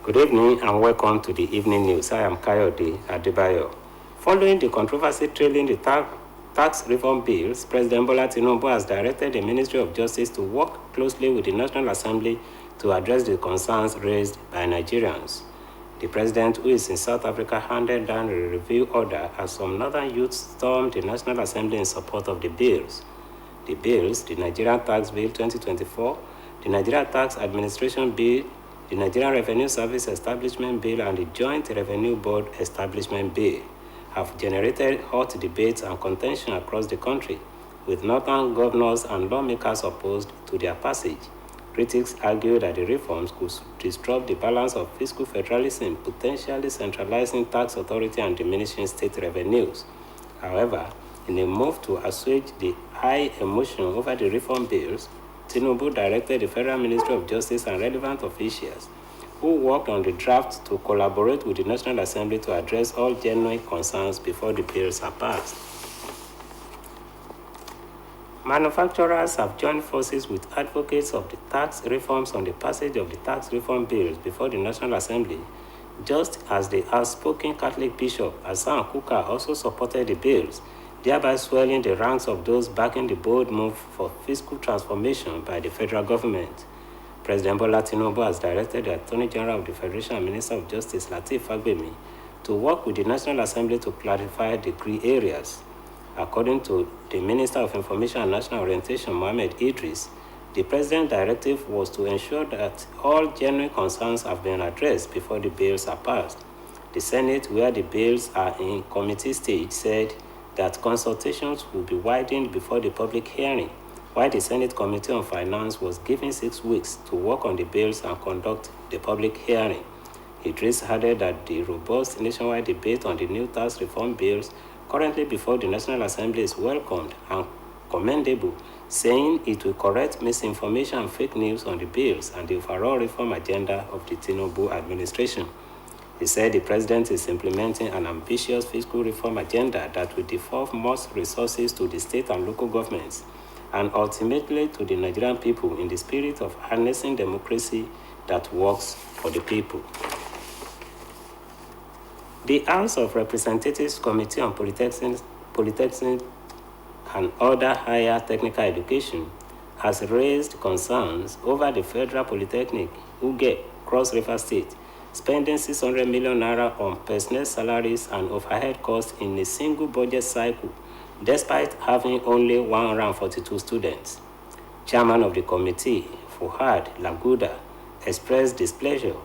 Good evening and welcome to the evening news. I am Kayode Adebayo. Following the controversy trailing the tax reform bills, President Bola Tinubu has directed the Ministry of Justice to work closely with the National Assembly to address the concerns raised by Nigerians. The president, who is in South Africa, handed down a review order as some northern youths stormed the National Assembly in support of the bills. The bills, the Nigerian Tax Bill 2024, the Nigerian Tax Administration Bill, the Nigerian Revenue Service Establishment Bill, and the Joint Revenue Board Establishment Bill, have generated hot debates and contention across the country, with northern governors and lawmakers opposed to their passage. Critics argue that the reforms could disrupt the balance of fiscal federalism, potentially centralizing tax authority and diminishing state revenues. However, in a move to assuage the high emotion over the reform bills, Tinubu directed the Federal Ministry of Justice and relevant officials who worked on the draft to collaborate with the National Assembly to address all genuine concerns before the bills are passed. Manufacturers have joined forces with advocates of the tax reforms on the passage of the tax reform bills before the National Assembly, just as the outspoken Catholic Bishop Asan Kuka also supported the bills, thereby swelling the ranks of those backing the bold move for fiscal transformation by the federal government. President Bola Tinubu has directed the Attorney General of the Federation and Minister of Justice, Lateef Fagbemi, to work with the National Assembly to clarify the gray areas. According to the Minister of Information and National Orientation, Mohammed Idris, the President's directive was to ensure that all genuine concerns have been addressed before the bills are passed. The Senate, where the bills are in committee stage, said that consultations will be widened before the public hearing, while the Senate Committee on Finance was given 6 weeks to work on the bills and conduct the public hearing. Idris added that the robust nationwide debate on the new tax reform bills currently before the National Assembly is welcomed and commendable, saying it will correct misinformation and fake news on the bills and the overall reform agenda of the Tinubu administration. He said the president is implementing an ambitious fiscal reform agenda that will devolve most resources to the state and local governments and ultimately to the Nigerian people in the spirit of harnessing democracy that works for the people. The House of Representatives Committee on Polytechnics and other higher technical education has raised concerns over the Federal Polytechnic, Uge, Cross River State, spending 600 million naira on personnel salaries and overhead costs in a single budget cycle, despite having only 142 students. Chairman of the committee, Fuhad Laguda, expressed displeasure,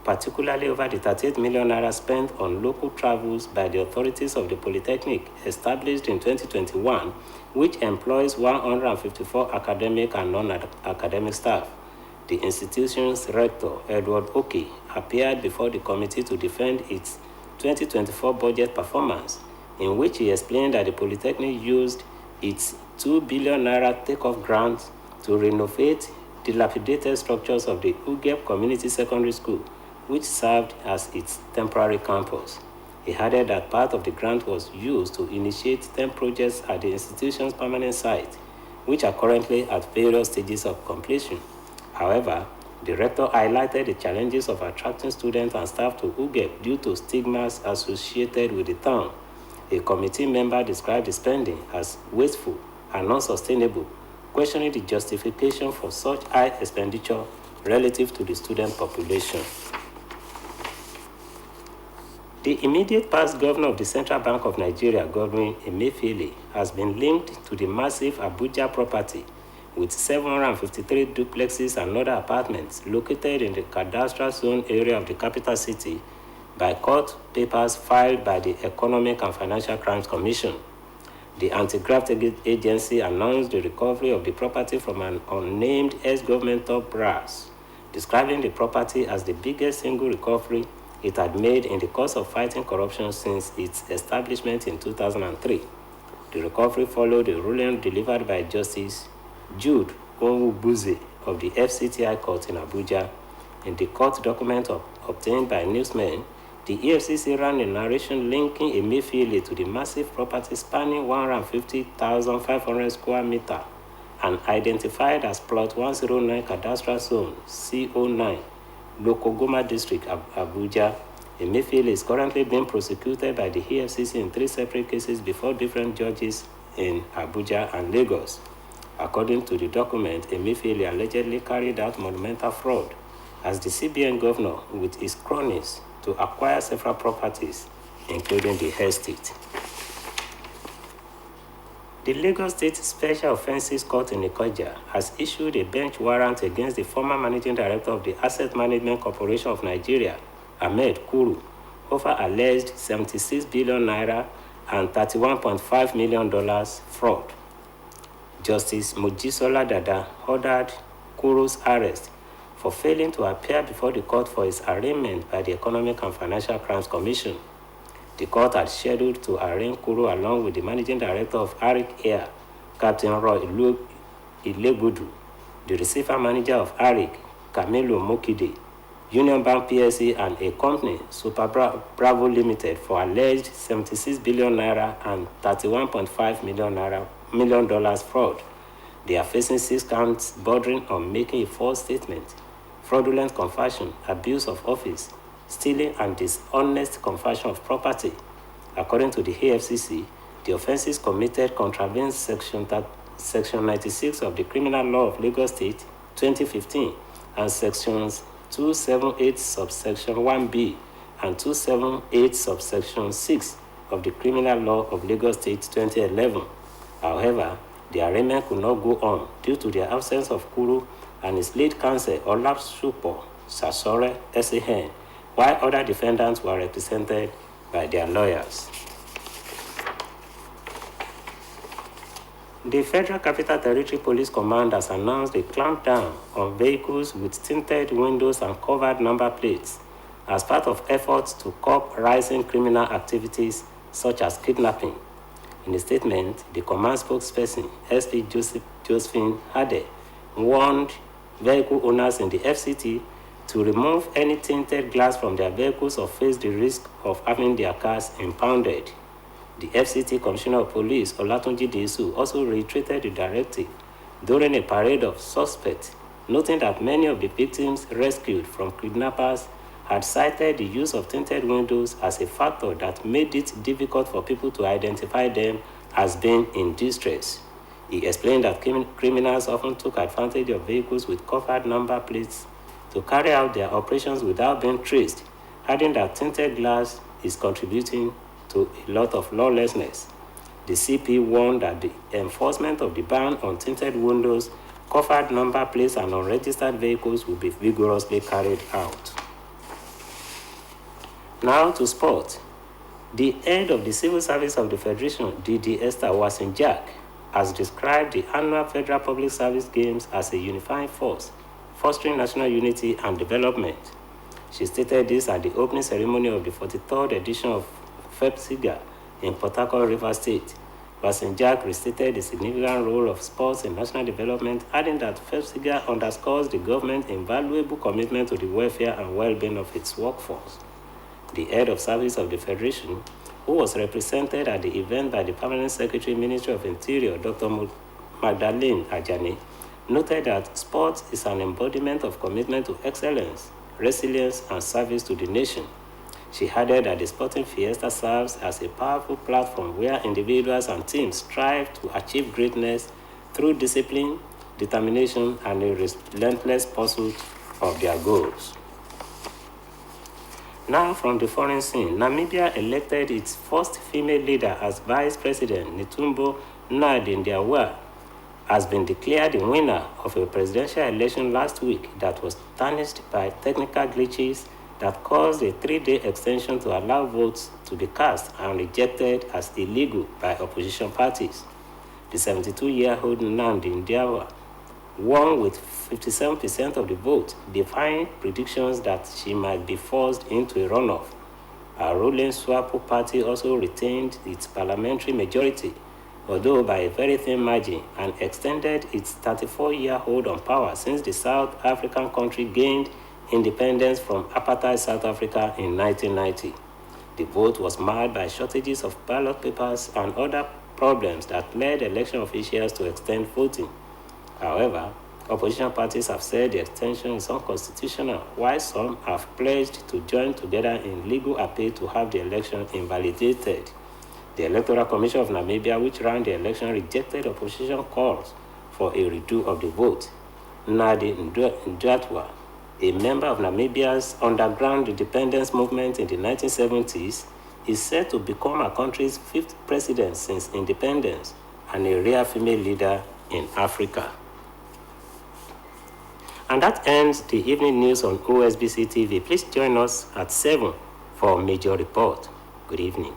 particularly over the 38 million naira spent on local travels by the authorities of the Polytechnic, established in 2021, which employs 154 academic and non-academic staff. The institution's rector, Edward Oki, appeared before the committee to defend its 2024 budget performance, in which he explained that the Polytechnic used its 2 billion naira take-off grant to renovate dilapidated structures of the Ugep Community Secondary School, which served as its temporary campus. He added that part of the grant was used to initiate 10 projects at the institution's permanent site, which are currently at various stages of completion. However, the rector highlighted the challenges of attracting students and staff to UGEP due to stigmas associated with the town. A committee member described the spending as wasteful and unsustainable, questioning the justification for such high expenditure relative to the student population. The immediate past governor of the Central Bank of Nigeria, Godwin Emefiele, has been linked to the massive Abuja property with 753 duplexes and other apartments located in the cadastral zone area of the capital city by court papers filed by the Economic and Financial Crimes Commission. The anti-graft agency announced the recovery of the property from an unnamed ex-government top brass, describing the property as the biggest single recovery it had made in the course of fighting corruption since its establishment in 2003. The recovery followed a ruling delivered by Justice Jude Onwubuze of the FCTI Court in Abuja. In the court document obtained by newsmen, the EFCC ran a narration linking Emefiele to the massive property spanning 150,500 square meters and identified as Plot 109 Cadastral Zone, CO9, Lokogoma District, Abuja. Emefiele is currently being prosecuted by the EFCC in 3 separate cases before different judges in Abuja and Lagos. According to the document, Emefiele allegedly carried out monumental fraud as the CBN governor with his cronies to acquire several properties, including the estate. The Lagos State Special Offences Court in Ikoja has issued a bench warrant against the former managing director of the Asset Management Corporation of Nigeria, Ahmed Kuru, over alleged 76 billion naira and $31.5 million fraud. Justice Mojisola Dada ordered Kuru's arrest for failing to appear before the court for his arraignment by the Economic and Financial Crimes Commission. The court had scheduled to arraign Kuru along with the managing director of Arik Air, Captain Roy Ilegudu, the receiver manager of Arik, Camilo Mokide, Union Bank PSC, and a company, Super Bravo Limited, for alleged 76 billion naira and $31.5 million fraud. They are facing 6 counts bordering on making a false statement, fraudulent confession, abuse of office, stealing, and dishonest conversion of property. According to the AFCC, the offenses committed contravene Section 96 of the Criminal Law of Lagos State, 2015, and Sections 278 subsection 1B and 278 subsection 6 of the Criminal Law of Lagos State, 2011. However, the arraignment could not go on due to the absence of Kuru and his lead counsel, Olasupo Sasore SAN, while other defendants were represented by their lawyers. The Federal Capital Territory Police Command has announced a clampdown on vehicles with tinted windows and covered number plates as part of efforts to curb rising criminal activities such as kidnapping. In a statement, the command spokesperson, SP Josephine Hade, warned vehicle owners in the FCT to remove any tinted glass from their vehicles or face the risk of having their cars impounded. The FCT Commissioner of Police, Olatunji Disu, also reiterated the directive during a parade of suspects, noting that many of the victims rescued from kidnappers had cited the use of tinted windows as a factor that made it difficult for people to identify them as being in distress. He explained that criminals often took advantage of vehicles with covered number plates to carry out their operations without being traced, adding that tinted glass is contributing to a lot of lawlessness. The CP warned that the enforcement of the ban on tinted windows, covered number plates, and unregistered vehicles will be vigorously carried out. Now to sport. The head of the Civil Service of the Federation, DD Esther Wasinjak, has described the annual Federal Public Service Games as a unifying force, fostering national unity and development. She stated this at the opening ceremony of the 43rd edition of FEPSIGA in Port Harcourt, Rivers State. Wasinjak restated the significant role of sports in national development, adding that FEPSIGA underscores the government's invaluable commitment to the welfare and well-being of its workforce. The head of service of the Federation, who was represented at the event by the Permanent Secretary, Ministry of Interior, Dr. Magdalene Ajani, noted that sports is an embodiment of commitment to excellence, resilience, and service to the nation. She added that the sporting fiesta serves as a powerful platform where individuals and teams strive to achieve greatness through discipline, determination, and a relentless pursuit of their goals. Now from the foreign scene, Namibia elected its first female leader as Vice President. Netumbo Nandi-Ndaitwah has been declared the winner of a presidential election last week that was tarnished by technical glitches that caused a 3-day extension to allow votes to be cast and rejected as illegal by opposition parties. The 72-year-old Nandi-Ndaitwah won with 57% of the vote, defying predictions that she might be forced into a runoff. Her ruling SWAPO party also retained its parliamentary majority, although by a very thin margin, and extended its 34-year hold on power since the South African country gained independence from apartheid South Africa in 1990. The vote was marred by shortages of ballot papers and other problems that led election officials to extend voting. However, Opposition parties have said the extension is unconstitutional, while some have pledged to join together in legal appeal to have the election invalidated. The Electoral Commission of Namibia, which ran the election, rejected opposition calls for a redo of the vote. Nadi Ndwatwa, a member of Namibia's underground independence movement in the 1970s, is said to become our country's 5th president since independence and a rare female leader in Africa. And that ends the evening news on OSBC TV. Please join us at 7 for a major report. Good evening.